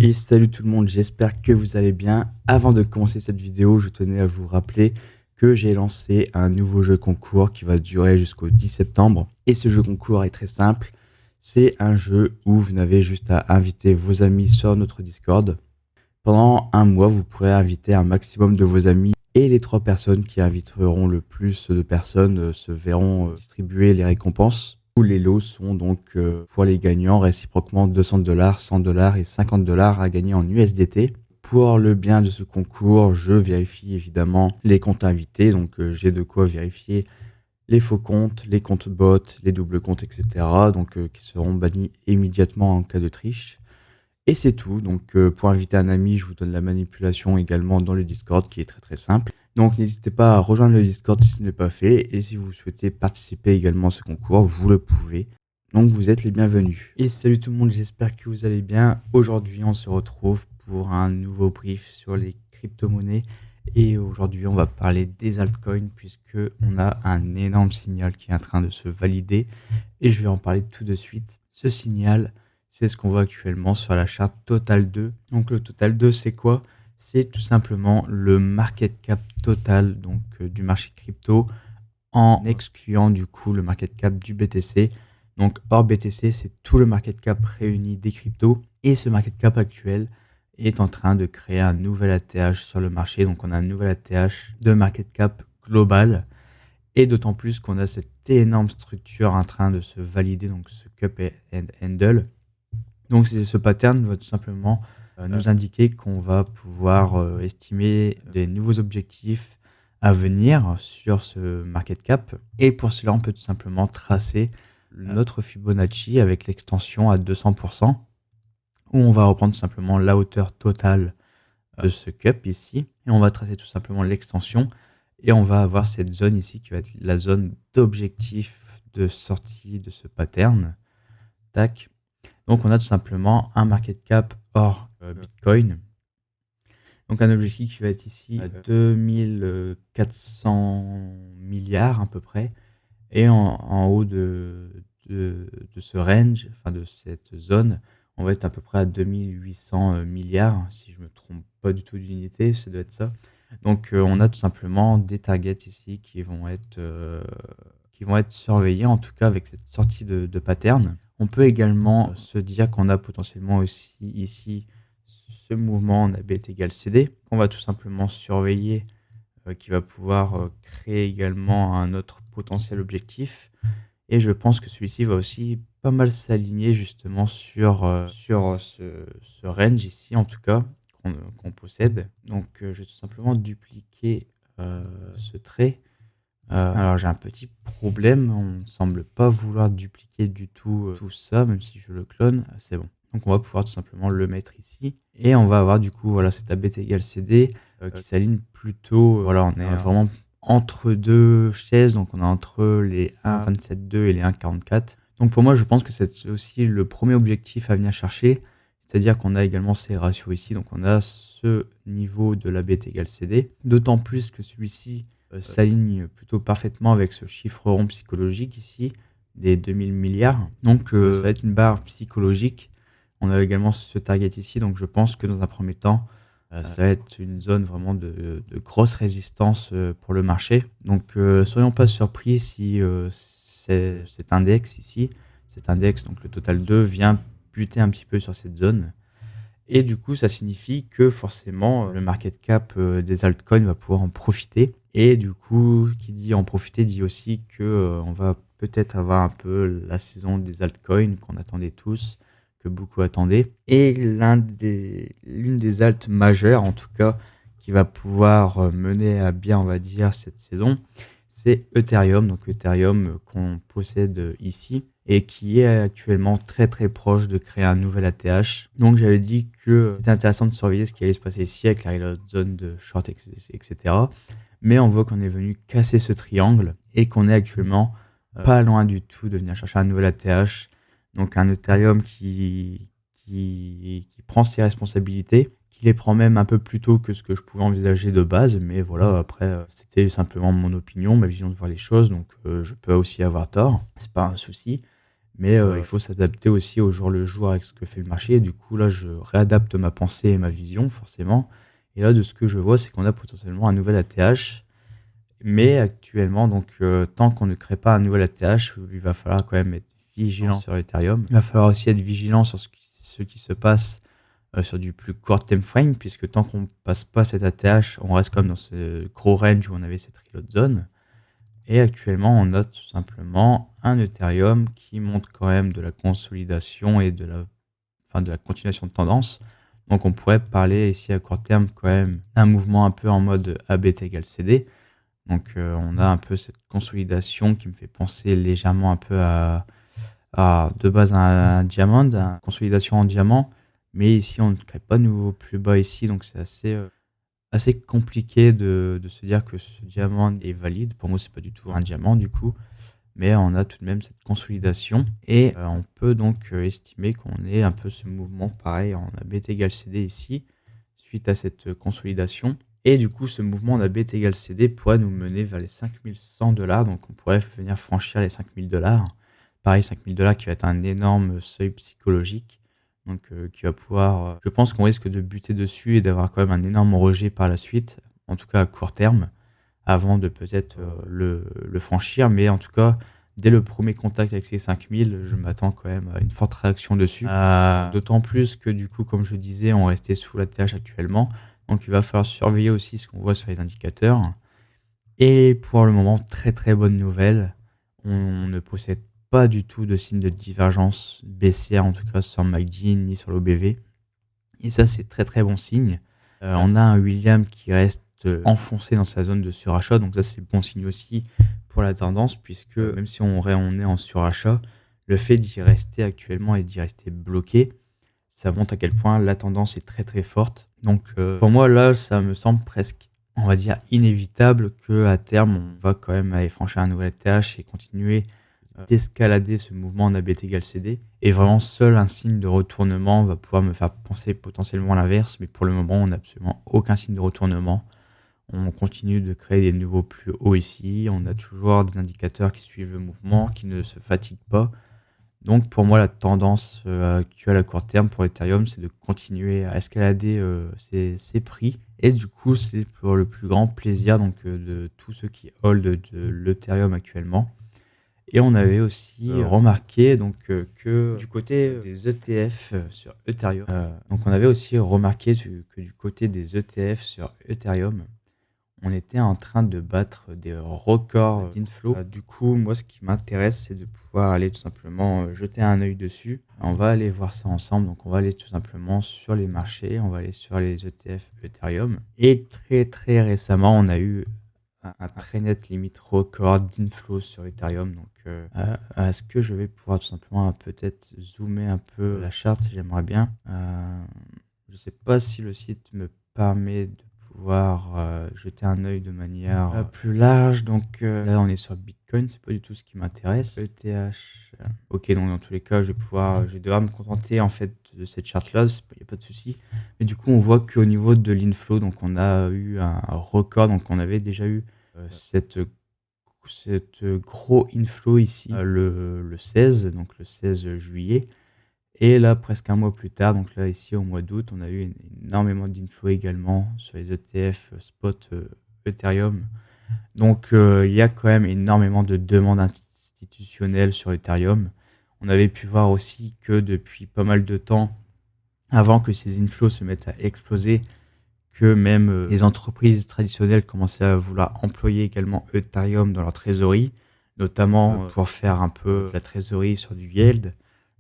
Et salut tout le monde, j'espère que vous allez bien. Avant de commencer cette vidéo, je tenais à vous rappeler que j'ai lancé un nouveau jeu concours qui va durer jusqu'au 10 septembre. Et ce jeu concours est très simple. C'est un jeu où vous n'avez juste à inviter vos amis sur notre Discord. Pendant un mois, vous pourrez inviter un maximum de vos amis et les 3 personnes qui inviteront le plus de personnes se verront distribuer les récompenses. Les lots sont donc pour les gagnants réciproquement $200, $100 et $50 à gagner en USDT. Pour le bien de ce concours, je vérifie évidemment les comptes invités, donc j'ai de quoi vérifier les faux comptes, les comptes bots, les doubles comptes, etc. Donc qui seront bannis immédiatement en cas de triche. Et c'est tout. Donc pour inviter un ami, je vous donne la manipulation également dans le Discord qui est très très simple. Donc n'hésitez pas à rejoindre le Discord si ce n'est pas fait. Et si vous souhaitez participer également à ce concours, vous le pouvez. Donc vous êtes les bienvenus. Et salut tout le monde, j'espère que vous allez bien. Aujourd'hui on se retrouve pour un nouveau brief sur les crypto-monnaies. Et aujourd'hui on va parler des altcoins puisque on a un énorme signal qui est en train de se valider. Et je vais en parler tout de suite. Ce signal, c'est ce qu'on voit actuellement sur la charte Total 2. Donc le Total 2, c'est quoi? C'est tout simplement le market cap total donc du marché crypto en excluant du coup le market cap du BTC. Donc hors BTC, c'est tout le market cap réuni des cryptos. Et ce market cap actuel est en train de créer un nouvel ATH sur le marché. Donc on a un nouvel ATH de market cap global. Et d'autant plus qu'on a cette énorme structure en train de se valider, donc ce cup and handle. Donc ce pattern va tout simplement nous indiquer qu'on va pouvoir estimer des nouveaux objectifs à venir sur ce market cap. Et pour cela, on peut tout simplement tracer notre Fibonacci avec l'extension à 200%, où on va reprendre tout simplement la hauteur totale de ce cup ici. Et on va tracer tout simplement l'extension. Et on va avoir cette zone ici qui va être la zone d'objectif de sortie de ce pattern. Tac. Donc on a tout simplement un market cap hors Bitcoin. Donc un objectif qui va être ici à 2400 milliards à peu près. Et en haut de ce range, enfin de cette zone, on va être à peu près à 2800 milliards. Si je ne me trompe pas du tout d'unité, ça doit être ça. Donc on a tout simplement des targets ici qui vont être surveillés, en tout cas avec cette sortie de pattern. On peut également se dire qu'on a potentiellement aussi ici ce mouvement en ABT égale CD, qu'on va tout simplement surveiller, qui va pouvoir créer également un autre potentiel objectif. Et je pense que celui-ci va aussi pas mal s'aligner justement sur ce range ici, en tout cas, qu'on possède. Donc je vais tout simplement dupliquer ce trait. Alors j'ai un petit problème, on ne semble pas vouloir dupliquer du tout tout ça, même si je le clone, c'est bon. Donc on va pouvoir tout simplement le mettre ici. Et on va avoir du coup voilà, cet ABT égale CD qui s'aligne plutôt, voilà, on est vraiment entre deux chaises, donc on est entre les 1,27,2 et les 1,44. Donc pour moi, je pense que c'est aussi le premier objectif à venir chercher, c'est-à-dire qu'on a également ces ratios ici, donc on a ce niveau de l'ABT égale CD, d'autant plus que celui-ci s'aligne plutôt parfaitement avec ce chiffre rond psychologique ici, des 2000 milliards. Donc ça va être une barre psychologique. On a également ce target ici, donc je pense que dans un premier temps, ça va être une zone vraiment de grosse résistance pour le marché. Donc soyons pas surpris si cet index ici, donc le Total 2, vient buter un petit peu sur cette zone. Et du coup, ça signifie que forcément, le market cap des altcoins va pouvoir en profiter. Et du coup, qui dit en profiter dit aussi que on va peut-être avoir un peu la saison des altcoins qu'on attendait tous, que beaucoup attendaient. Et l'une des alts majeures, en tout cas, qui va pouvoir mener à bien, on va dire, cette saison, c'est Ethereum. Donc Ethereum qu'on possède ici et qui est actuellement très très proche de créer un nouvel ATH. Donc j'avais dit que c'était intéressant de surveiller ce qui allait se passer ici avec la zone de short, etc. Mais on voit qu'on est venu casser ce triangle et qu'on est actuellement pas loin du tout de venir chercher un nouvel ATH. Donc un Ethereum qui prend ses responsabilités, qui les prend même un peu plus tôt que ce que je pouvais envisager de base. Mais voilà, après, c'était simplement mon opinion, ma vision de voir les choses. Donc je peux aussi avoir tort, c'est pas un souci. Mais il faut s'adapter aussi au jour le jour avec ce que fait le marché. Et du coup, là, je réadapte ma pensée et ma vision, forcément. Et là, de ce que je vois, c'est qu'on a potentiellement un nouvel ATH. Mais actuellement, donc, tant qu'on ne crée pas un nouvel ATH, il va falloir quand même être vigilant sur Ethereum. Il va falloir aussi être vigilant sur ce qui se passe sur du plus court time frame, puisque tant qu'on ne passe pas cet ATH, on reste comme dans ce gros range où on avait cette reload zone. Et actuellement, on note tout simplement un Ethereum qui montre quand même de la consolidation et de la continuation de tendance. Donc on pourrait parler ici à court terme quand même d'un mouvement un peu en mode ABT égale CD. Donc on a un peu cette consolidation qui me fait penser légèrement un peu à de base un diamant, une consolidation en diamant. Mais ici on ne crée pas de nouveau plus bas ici, donc c'est assez compliqué de se dire que ce diamant est valide. Pour moi, c'est pas du tout un diamant du coup, mais on a tout de même cette consolidation et on peut donc estimer qu'on ait un peu ce mouvement pareil en ABT égale CD ici, suite à cette consolidation. Et du coup, ce mouvement en ABT égale CD pourrait nous mener vers les 5100 $, donc on pourrait venir franchir les 5000 $. Pareil, 5000 $ qui va être un énorme seuil psychologique. Donc, qui va pouvoir. Je pense qu'on risque de buter dessus et d'avoir quand même un énorme rejet par la suite, en tout cas à court terme, avant de peut-être le franchir. Mais en tout cas, dès le premier contact avec ces 5000, je m'attends quand même à une forte réaction dessus. D'autant plus que du coup, comme je disais, on restait sous la TH actuellement. Donc, il va falloir surveiller aussi ce qu'on voit sur les indicateurs. Et pour le moment, très très bonne nouvelle. On ne possède pas du tout de signe de divergence baissière, en tout cas sur MACD ni sur l'OBV. Et ça, c'est très très bon signe. On a un William qui reste enfoncé dans sa zone de surachat, donc ça, c'est bon signe aussi pour la tendance, puisque même si on est en surachat, le fait d'y rester actuellement et d'y rester bloqué, ça montre à quel point la tendance est très très forte. Donc pour moi, là, ça me semble presque, on va dire, inévitable qu'à terme, on va quand même aller franchir un nouvel TH et continuer d'escalader ce mouvement en ABT égale CD. Et vraiment, seul un signe de retournement va pouvoir me faire penser potentiellement à l'inverse. Mais pour le moment, on n'a absolument aucun signe de retournement. On continue de créer des niveaux plus hauts ici. On a toujours des indicateurs qui suivent le mouvement, qui ne se fatiguent pas. Donc pour moi, la tendance actuelle à court terme pour Ethereum, c'est de continuer à escalader ses prix. Et du coup, c'est pour le plus grand plaisir donc, de tous ceux qui hold de l'Ethereum actuellement. Et on avait aussi remarqué donc, que du côté des ETF sur Ethereum, donc on avait aussi remarqué que du côté des ETF sur Ethereum, on était en train de battre des records d'inflow. Du coup, moi, ce qui m'intéresse, c'est de pouvoir aller tout simplement jeter un œil dessus. On va aller voir ça ensemble. Donc, on va aller tout simplement sur les marchés. On va aller sur les ETF Ethereum. Et très, très récemment, on a eu un très net limite record d'inflow sur Ethereum. Donc, est-ce que je vais pouvoir tout simplement peut-être zoomer un peu la charte? J'aimerais bien. Je ne sais pas si le site me permet de pouvoir jeter un œil de manière plus large. Donc là, on est sur Bitcoin, c'est pas du tout ce qui m'intéresse. ETH. Ok, donc dans tous les cas, je vais devoir me contenter en fait de cette charte-là, il n'y a pas de souci. Mais du coup, on voit qu'au niveau de l'inflow, donc on a eu un record, donc on avait déjà eu cette gros inflow ici le 16, donc le 16 juillet. Et là, presque un mois plus tard, donc là, ici, au mois d'août, on a eu énormément d'inflow également sur les ETF spot Ethereum. Donc, il y a quand même énormément de demandes institutionnelles sur Ethereum. On avait pu voir aussi que depuis pas mal de temps, avant que ces inflows se mettent à exploser, que même les entreprises traditionnelles commençaient à vouloir employer également Ethereum dans leur trésorerie, notamment pour faire un peu la trésorerie sur du yield.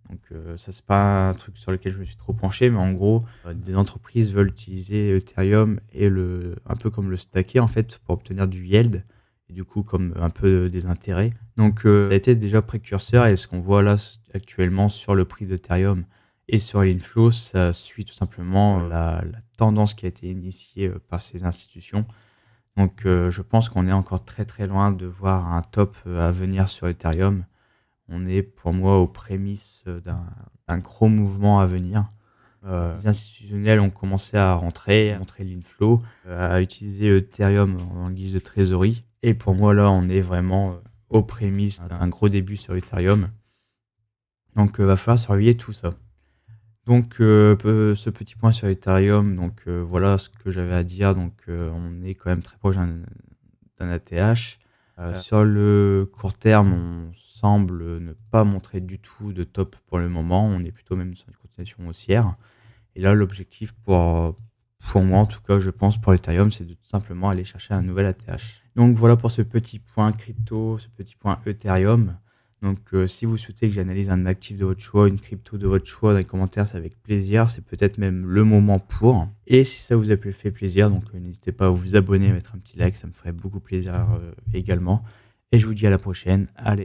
Donc ça, c'est pas un truc sur lequel je me suis trop penché, mais en gros, des entreprises veulent utiliser Ethereum et un peu comme le stacker en fait pour obtenir du yield et du coup comme un peu des intérêts. Donc ça a été déjà précurseur et ce qu'on voit là actuellement sur le prix d'Ethereum et sur l'inflow, ça suit tout simplement la tendance qui a été initiée par ces institutions. Donc je pense qu'on est encore très très loin de voir un top à venir sur Ethereum. On est pour moi aux prémices d'un gros mouvement à venir. Les institutionnels ont commencé à rentrer, à montrer l'inflow, à utiliser Ethereum en guise de trésorerie. Et pour moi, là, on est vraiment aux prémices d'un gros début sur Ethereum. Donc, va falloir surveiller tout ça. Donc, ce petit point sur Ethereum, donc, voilà ce que j'avais à dire. Donc, on est quand même très proche d'un ATH. Sur le court terme, on semble ne pas montrer du tout de top pour le moment. On est plutôt même sur une continuation haussière. Et là, l'objectif pour moi, en tout cas, je pense pour Ethereum, c'est de tout simplement aller chercher un nouvel ATH. Donc voilà pour ce petit point crypto, ce petit point Ethereum. Donc, si vous souhaitez que j'analyse un actif de votre choix, une crypto de votre choix dans les commentaires, c'est avec plaisir. C'est peut-être même le moment pour. Et si ça vous a fait plaisir, donc n'hésitez pas à vous abonner, à mettre un petit like, ça me ferait beaucoup plaisir également. Et je vous dis à la prochaine. Allez.